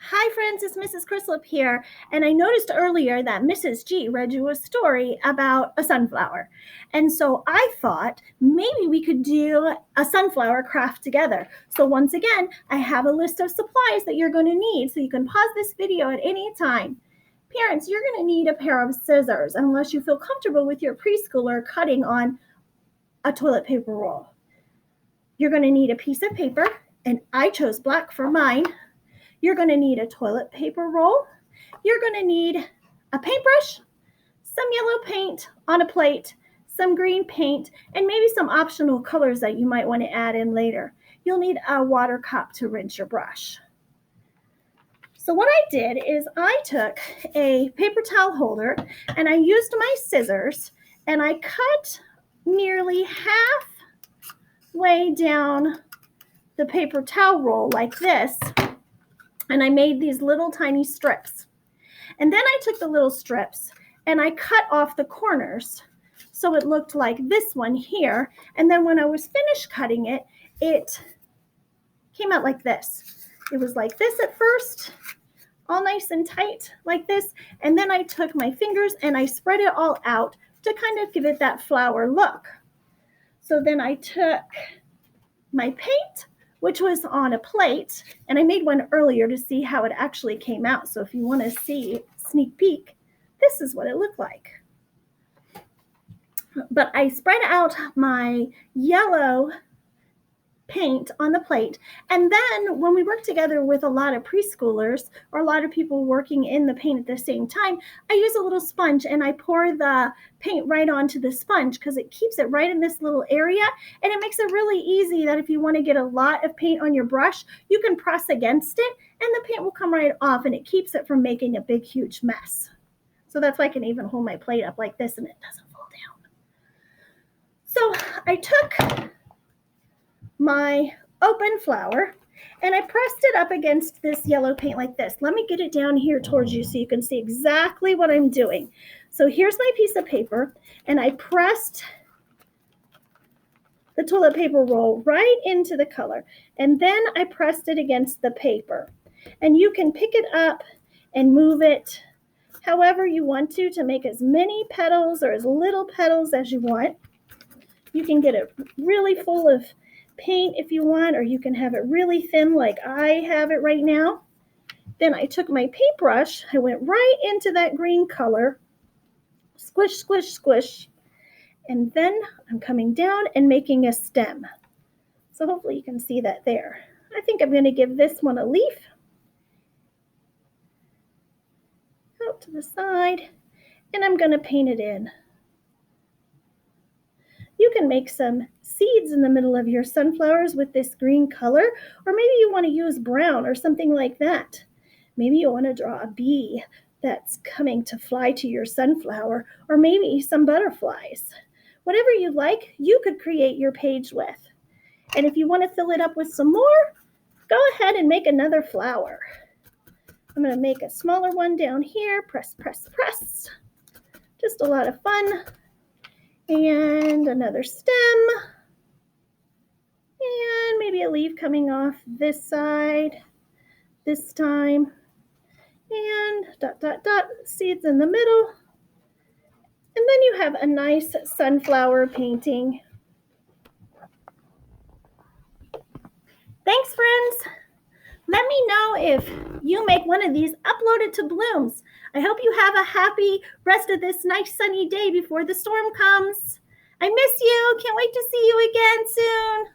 Hi friends, it's Mrs. Crislip here, and I noticed earlier that Mrs. G read you a story about a sunflower. And so I thought maybe we could do a sunflower craft together. So once again, I have a list of supplies that you're going to need, so you can pause this video at any time. Parents, you're going to need a pair of scissors unless you feel comfortable with your preschooler cutting on a toilet paper roll. You're going to need a piece of paper, and I chose black for mine. You're going to need a toilet paper roll. You're going to need a paintbrush, some yellow paint on a plate, some green paint, and maybe some optional colors that you might want to add in later. You'll need a water cup to rinse your brush. So what I did is I took a paper towel holder and I used my scissors and I cut nearly halfway down the paper towel roll like this. And I made these little tiny strips. And then I took the little strips and I cut off the corners so it looked like this one here. And then when I was finished cutting it, it came out like this. It was like this at first, all nice and tight like this. And then I took my fingers and I spread it all out to kind of give it that flower look. So then I took my paint, which was on a plate, and I made one earlier to see how it actually came out. So if you want to see sneak peek, this is what it looked like. But I spread out my yellow paint on the plate, and then when we work together with a lot of preschoolers or a lot of people working in the paint at the same time, I use a little sponge and I pour the paint right onto the sponge because it keeps it right in this little area, and it makes it really easy that if you want to get a lot of paint on your brush, you can press against it and the paint will come right off, and it keeps it from making a big huge mess. So that's why I can even hold my plate up like this and it doesn't fall down. So I took my open flower and I pressed it up against this yellow paint like this. Let me get it down here towards you so you can see exactly what I'm doing. So here's my piece of paper, and I pressed the toilet paper roll right into the color, and then I pressed it against the paper. And you can pick it up and move it however you want to make as many petals or as little petals as you want. You can get it really full of paint if you want, or you can have it really thin like I have it right now. Then I took my paintbrush, I went right into that green color, squish, squish, squish, and then I'm coming down and making a stem. So hopefully you can see that there. I think I'm going to give this one a leaf. Out to the side, and I'm going to paint it in. You can make some seeds in the middle of your sunflowers with this green color, or maybe you want to use brown or something like that. Maybe you want to draw a bee that's coming to fly to your sunflower, or maybe some butterflies. Whatever you like, you could create your page with. And if you want to fill it up with some more, go ahead and make another flower. I'm going to make a smaller one down here. Press, press, press. Just a lot of fun. And another stem, and maybe a leaf coming off this side this time, and dot, dot, dot, seeds in the middle, and then you have a nice sunflower painting. Thanks, friends. Let me know if you make one of these, upload it to Blooms. I hope you have a happy rest of this nice sunny day before the storm comes. I miss you. Can't wait to see you again soon.